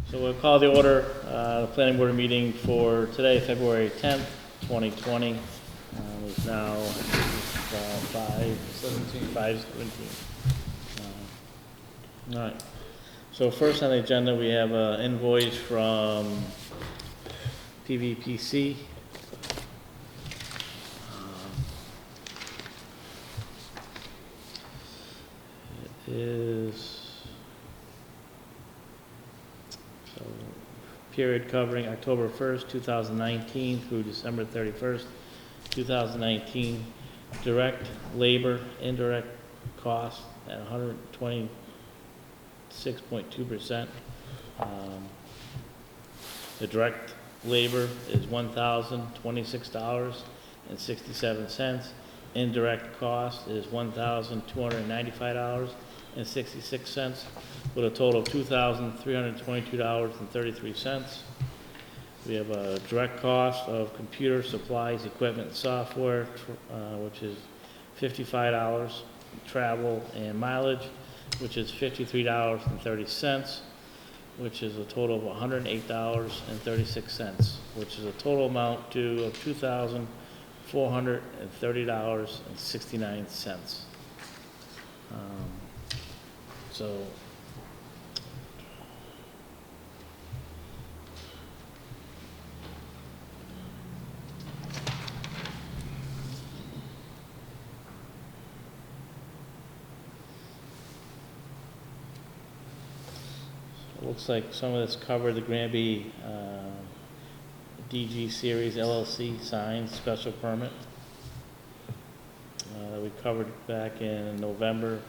So we'll call the order, the planning board meeting for today, February 10th, 2020. It's now 5:17. All right. So first on the agenda, we have an invoice from PVPC. It is period covering October 1st, 2019 through December 31st, 2019. Direct labor, indirect costs at 126.2%. The direct labor is $1,026.67. Indirect cost is $1,295.66, with a total of $2,322.33. We have a direct cost of computer supplies, equipment, software, which is $55. Travel and mileage, which is $53.30, which is a total of $108.36, which is a total amount due of $2,430.69. So it looks like some of this covered the Granby DG Series LLC signed special permit that we covered back in November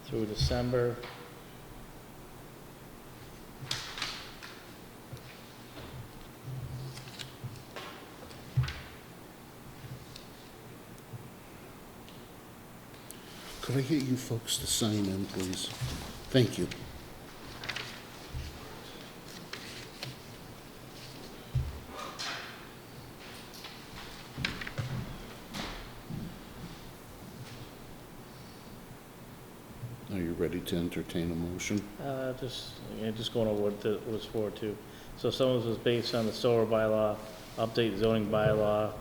through December. Could I get you folks to sign in, please? Thank you. Are you ready to entertain a motion? Just going over what it was for too. So some of this was based on the solar bylaw, update zoning bylaw.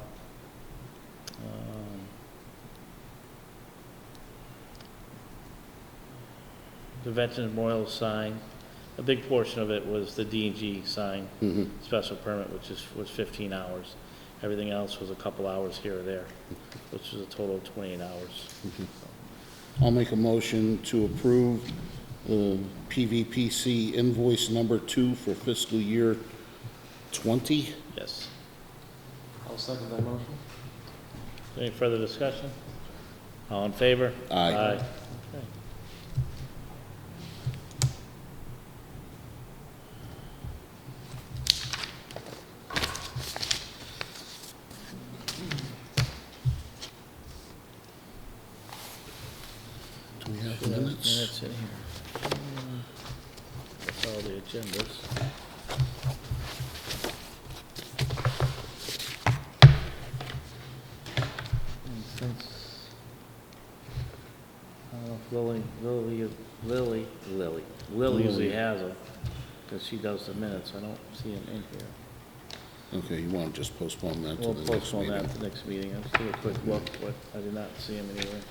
The Veterans Memorial sign. A big portion of it was the D&G sign, special permit, which was 15 hours. Everything else was a couple hours here or there, which was a total of 28 hours. I'll make a motion to approve PVPC invoice number 2 for fiscal year 20. Yes. I'll second that motion. Any further discussion? All in favor? Aye. Okay. Do we have minutes? Minutes in here. That's all the agendas. And since, I don't know if Lily usually has them, because she does the minutes. I don't see them in here. Okay, you want to just postpone that to We'll the next postpone meeting? that to the next meeting. I'll just do a quick look, but I did not see them anywhere.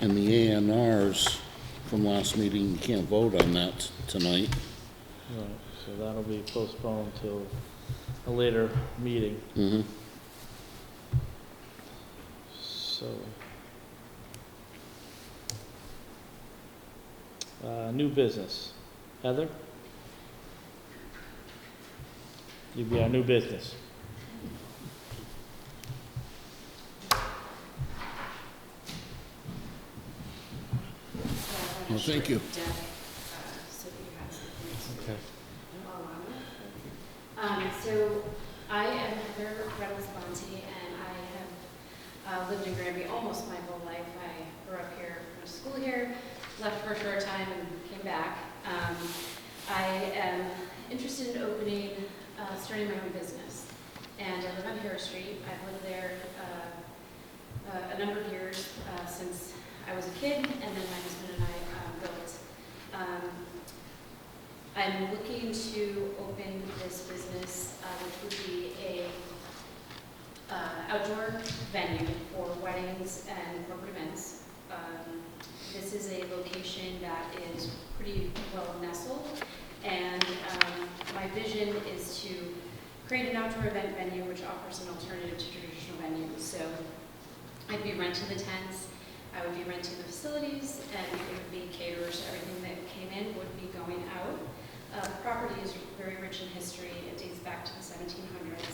And the A&Rs from last meeting, you can't vote on that tonight. Right, so that'll be postponed till a later meeting. So, new business. Heather? You'd be our new business. Well, thank you. Okay. So I am Heather Reynolds-Bonte, and I have lived in Granby almost my whole life. I grew up here, went to school here, left for a short time, and came back. I am interested in starting my own business, and I live on Harris Street. I've lived there a number of years since I was a kid, and then my husband and I built I'm looking to open this business, which would be a outdoor venue for weddings and corporate events. This is a location that is pretty well nestled, and my vision is to create an outdoor event venue which offers an alternative to traditional venues. So I'd be renting the tents, I would be renting the facilities, and it would be caterers. Everything that came in would be going out. The property is very rich in history. It dates back to the 1700s.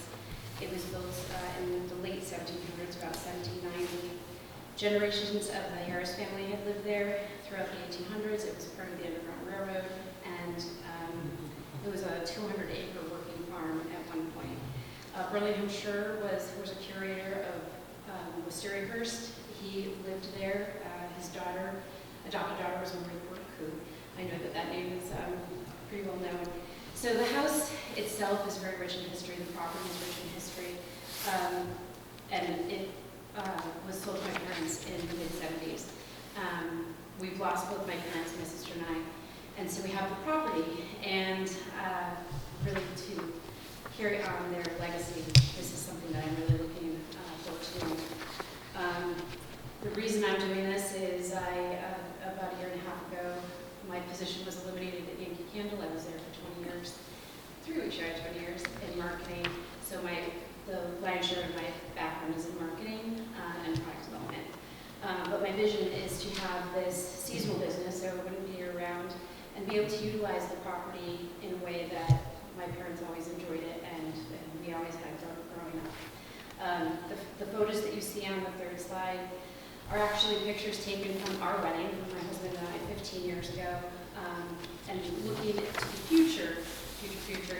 It was built in the late 1700s, about 1790. Generations of the Harris family had lived there throughout the 1800s. It was part of the Underground Railroad, and it was a 200-acre working farm at one point. Burlingham Schur was a curator of Wisteria Hearst. He lived there. His daughter, adopted daughter, was Marie Court. I know that name is pretty well known. So the house itself is very rich in history. The property is rich in history, and it was sold to my parents in the mid-70s. We've lost both my parents, my sister and I, and so we have the property, and really to carry on their legacy, this is something that I'm really looking forward to doing. The reason I'm doing this is about a year and a half ago, my position was eliminated at Yankee Candle. I was there for 20 years, 3 weeks shy of 20 years in marketing. So the lion's share of my background is in marketing and product development. But my vision is to have this seasonal business, so it wouldn't be year-round, and be able to utilize the property in a way that my parents always enjoyed it, and we always had growing up. The photos that you see on the third slide are actually pictures taken from our wedding, from my husband and I 15 years ago, and looking to the future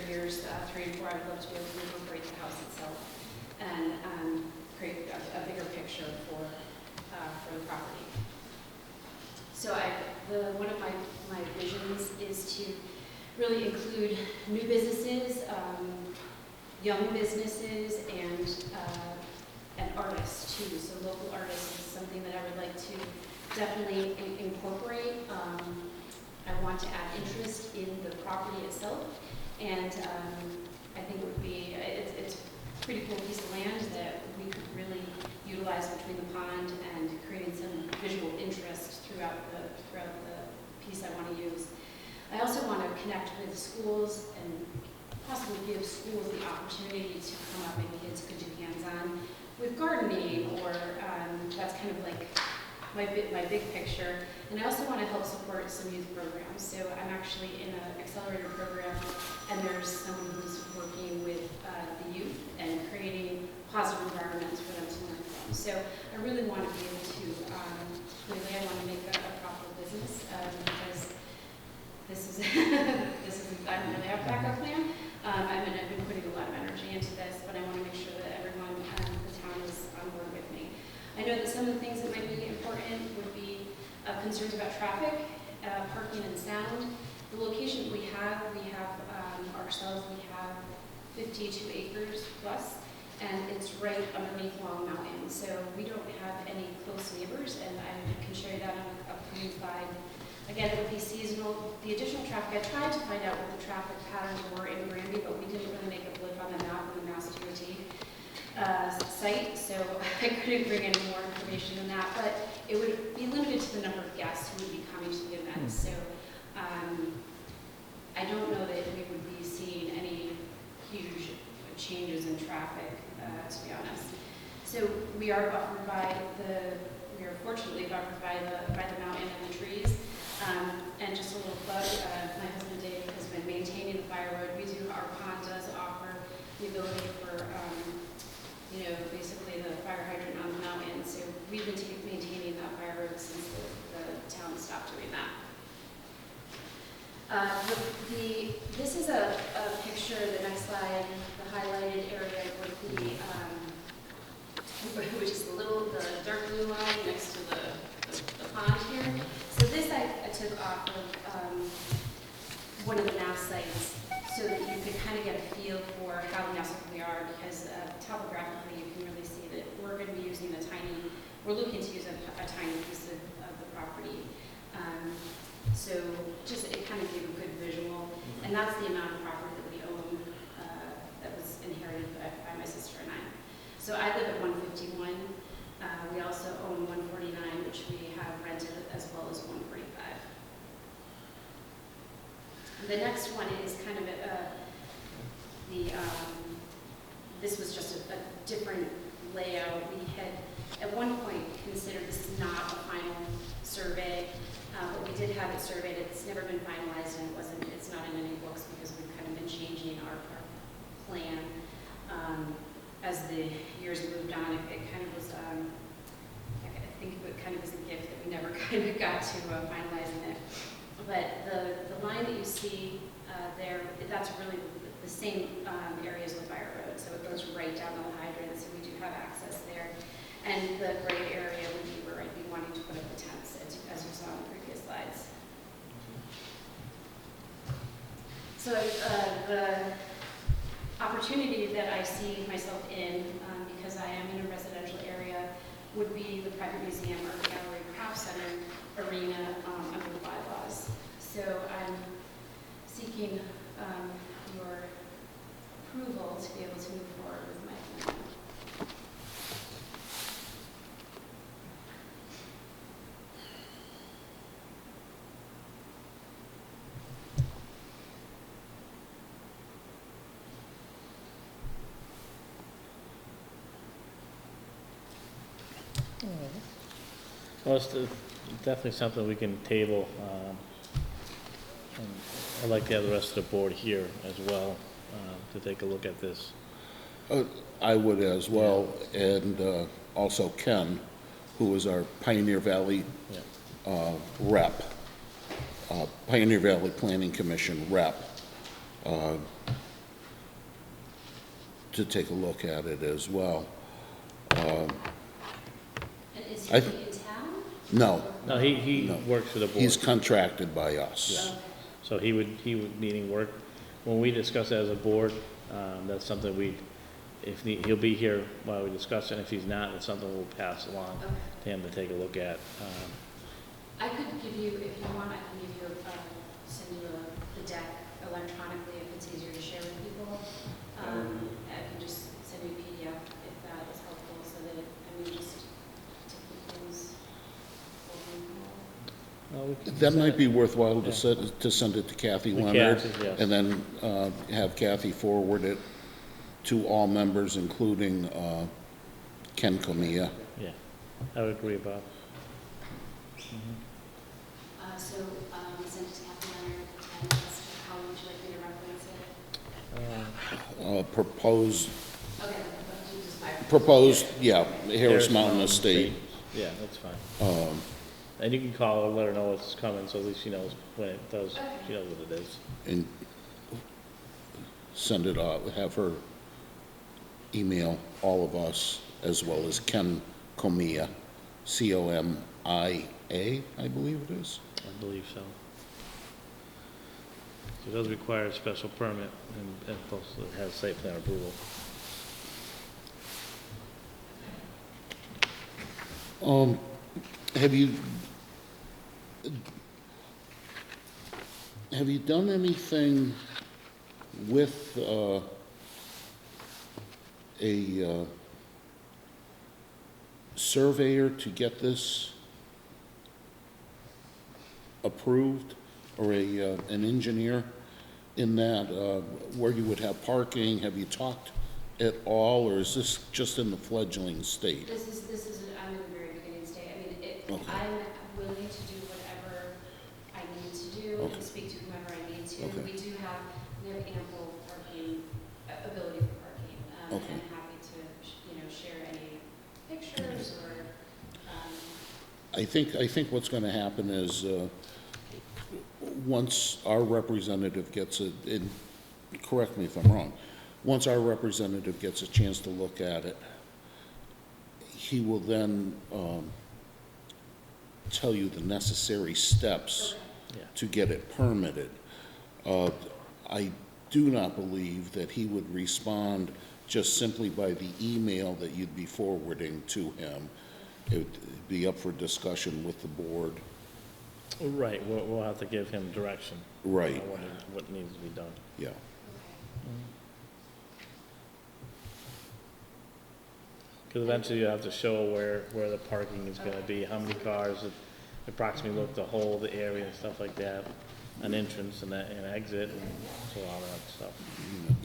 years, 3 and 4, I would love to be able to incorporate the house itself and create a bigger picture for the property. So one of my visions is to really include new businesses, young businesses, and artists too. So local artists is something that I would like to definitely incorporate. I want to add interest in the property itself, and I think it would be, it's a pretty cool piece of land that we could really utilize between the pond and creating some visual interest throughout the piece I want to use. I also want to connect with schools and possibly give schools the opportunity to come up and kids could do hands-on with gardening, or that's kind of like my big picture. And I also want to help support some youth programs. So I'm actually in an accelerator program, and there's someone who's working with the youth and creating positive environments for them to learn from. So I really want to be able to, clearly I want to make a profitable business, because this is, I don't really have a backup plan. I've been putting a lot of energy into this, but I want to make sure that everyone in the town is on board with me. I know that some of the things that might be important would be concerns about traffic, parking and sound. The location that we have ourselves, we have 52 acres plus, and it's right underneath Long Mountain. So we don't have any close neighbors, and I can show you that on an upcoming slide. Again, it would be seasonal. The additional traffic, I tried to find out what the traffic patterns were in Granby, but we didn't really make a blip on the map of the Mass DOT site, so I couldn't bring any more information than that, but it would be limited to the number of guests who would be coming to the event. So I don't know that we would be seeing any huge changes in traffic, to be honest. So we are fortunately buffered by the mountain and the trees. And just a little plug, my husband Dave has been maintaining the fire road. Our pond does offer the ability for, basically the fire hydrant on the mountain. So we've been maintaining that fire road since the town stopped doing that. This is a picture, the next slide, the highlighted area would be, which is the dark blue line next to the pond here. So this I took off of one of the NAS sites so that you could kind of get a feel for how nestled we are, because topographically you can really see that we're going to be using we're looking to use a tiny piece of the property. So just, it kind of gave a good visual, and that's the amount of property that we own, that was inherited by my sister and I. So I live at 151. We also own 149, which we have rented, as well as 145. The next one is kind of this was just a different layout. We had at one point considered this is not a final survey, but we did have it surveyed. It's never been finalized, and it's not in any books because we've kind of been changing our plan as the years moved on. It kind of was, I think it kind of was a gift that we never kind of got to finalizing it. But the line that you see there, that's really the same area as Lefire Road, so it goes right down to the hydrant, so we do have access there. And the gray area would be where I'd be wanting to put up the tents, as you saw in the previous slides. So the opportunity that I see myself in, because I am in a residential area, would be the private museum, art gallery, craft center, arena under the bylaws. So I'm seeking your approval to be able to move forward with my plan. Well, it's definitely something we can table. And I'd like to have the rest of the board here as well to take a look at this. I would as well, and also Ken, who is our Pioneer Valley rep, Pioneer Valley Planning Commission rep, to take a look at it as well. And is he I- in town? No, No, he No. works for the board. he's contracted by us. Okay. So he would needing work. When we discuss it as a board, that's something he'll be here while we discuss it. If he's not, it's something we'll pass along Okay. to him to take a look at. I could give you, if you want, I can give you, send you the deck electronically if it's easier to share with people. I can just send you a PDF if that is helpful, so that, just to keep things open. Well, we can That send might it- be worthwhile Yeah. to send it to Kathy The Leonard, Kathy, yes. and then have Kathy forward it to all members, including Ken Comia. Yeah, I would agree, Bob. So, send it to Kathy Leonard, and that's, how would you like me to reference it? Proposed, Okay, but you just my. proposed, yeah, Harris Mountain Estate. Yeah, that's fine. And you can call her, let her know it's coming, so at least she knows when it does, she knows what it is. And send it out, have her email all of us, as well as Ken Comia, C-O-M-I-A, I believe it is. I believe so. So it does require a special permit and plus it has site plan approval. Have you done anything with a surveyor to get this approved, or an engineer in that, where you would have parking? Have you talked at all, or is this just in the fledgling state? This is, I'm in the very beginning stage. I mean, Okay. I'm willing to do whatever I need to do Okay. and speak to whomever I need to. Okay. We have ample parking, ability for parking. Okay. And I'm happy to, share any pictures or, I think what's gonna happen is, once our representative gets it, and correct me if I'm wrong, once our representative gets a chance to look at it, he will then, tell you the necessary steps Yeah. to get it permitted. I do not believe that he would respond just simply by the email that you'd be forwarding to him. It would be up for discussion with the board Right, we'll have to give him direction. Right, On what needs to be done. yeah. Okay. Because eventually you have to show where the parking is gonna be, how many cars, approximately look to hold the area and stuff like that, an entrance and an exit, and so all that stuff.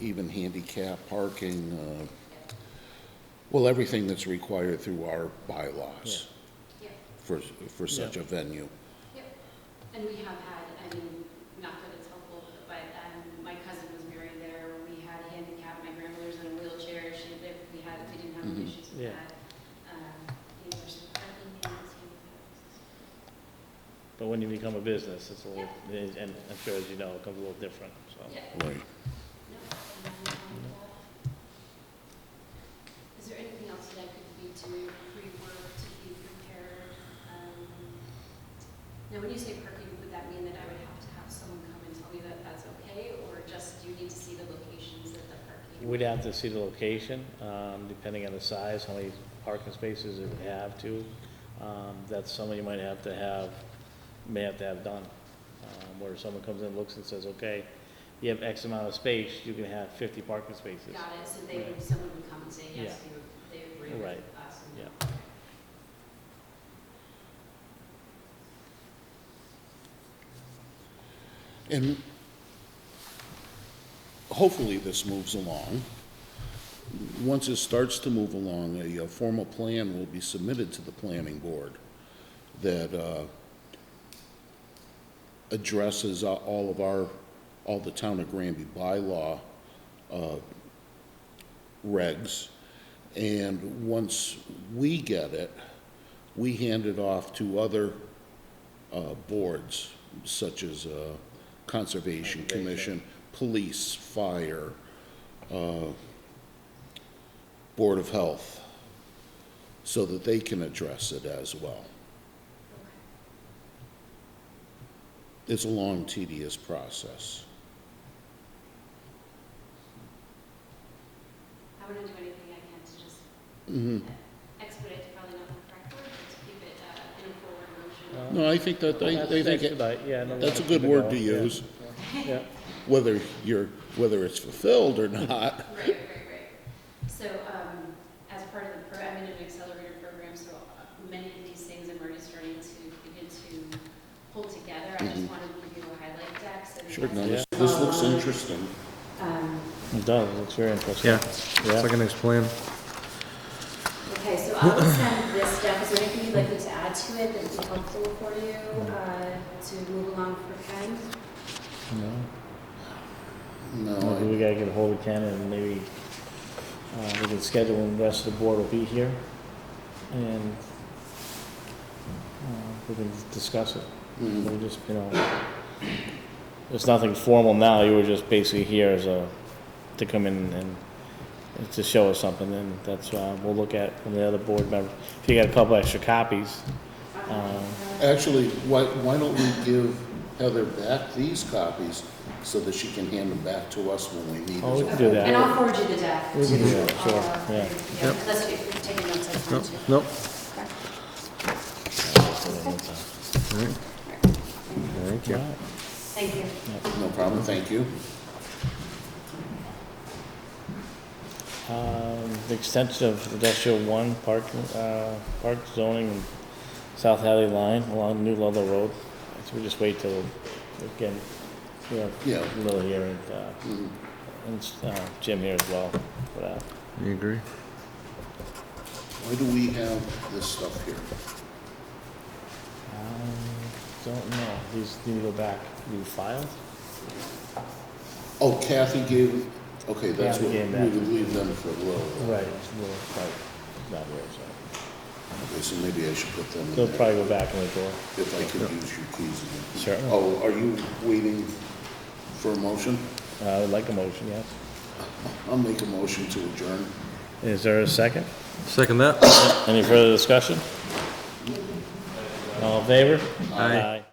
Even handicap parking, well, everything that's required through our bylaws Yeah. for such a venue. Yep. And we have had, I mean, not that it's helpful, but my cousin was married there. We had a handicap. My grandmother's in a wheelchair. We didn't have any issues with Yeah. that. There's some parking things, But when you become a business, it's a little, and I'm sure as you know, it comes a little different, so. Yeah. Right. Is there anything else that I could be doing pre-work to be prepared? Now, when you say parking, would that mean that I would have to have someone come and tell me that that's okay, or just you need to see the locations that the parking? We'd have to see the location, depending on the size, how many parking spaces it would have to. That's something you may have to have done. Where someone comes in, looks and says, okay, you have X amount of space, you can have 50 parking spaces. Got it, so Right. someone would come and say, yes, Yeah. they agree with Right. us. And Yeah. And hopefully this moves along. Once it starts to move along, a formal plan will be submitted to the planning board that addresses all the town of Granby bylaw regs. And once we get it, we hand it off to other boards, such as Conservation Commission, Police, Fire, Board of Health, so that they can address it as well. It's a long, tedious process. I'm gonna do anything I can to just Mhm. expedite, probably not the correct word, but to keep it in a forward motion. No, I think that, I think Expedite, yeah, no, that's a keep good it word to going, yeah. use, Yeah, whether it's fulfilled or not. Right. So, as part of the program, I'm in an accelerator program, so many of these things I'm already starting to begin to pull together. I just wanted to give you a highlight deck, so. Sure, no, Yeah. this looks interesting. it does, it looks very interesting. Yeah, it's like a nice plan. Okay, so I'll send this deck. Is there anything you'd like me to add to it that would be helpful for you, to move along for Ken? No, No, we gotta get a hold of Ken and maybe, we can schedule and the rest of the board will be here. And, we can discuss it. We just, there's nothing formal now, you were just basically here as to come in and to show us something, and that's, we'll look at from the other board members. If you got a couple extra copies, actually, why don't we give Heather back these copies so that she can hand them back to us when we meet? oh, we can do that. And I'll forward you the deck. We can do that, too. sure, yeah. Unless you're taking notes, that's fine Nope, too. nope. Okay. All right. Thank you. Thank you. No problem, thank you. The extension of industrial one park zoning in South Hadley line along New Ludlow Road. So we just wait till, again, Yeah. Lil here and Jim here as well for that. You agree? Why do we have this stuff here? Don't know, these need to go back, be filed? Oh, Kathy gave, okay, that's Kathy what, we gave that. would leave them for a little. Right, not here, so. Okay, so maybe I should put them in They'll there, probably go back in the door. if I could use your keys again. Certainly. Oh, are you waiting for a motion? I would like a motion, yes. I'll make a motion to adjourn. Is there a second? Second that? Any further discussion? All in favor? Aye.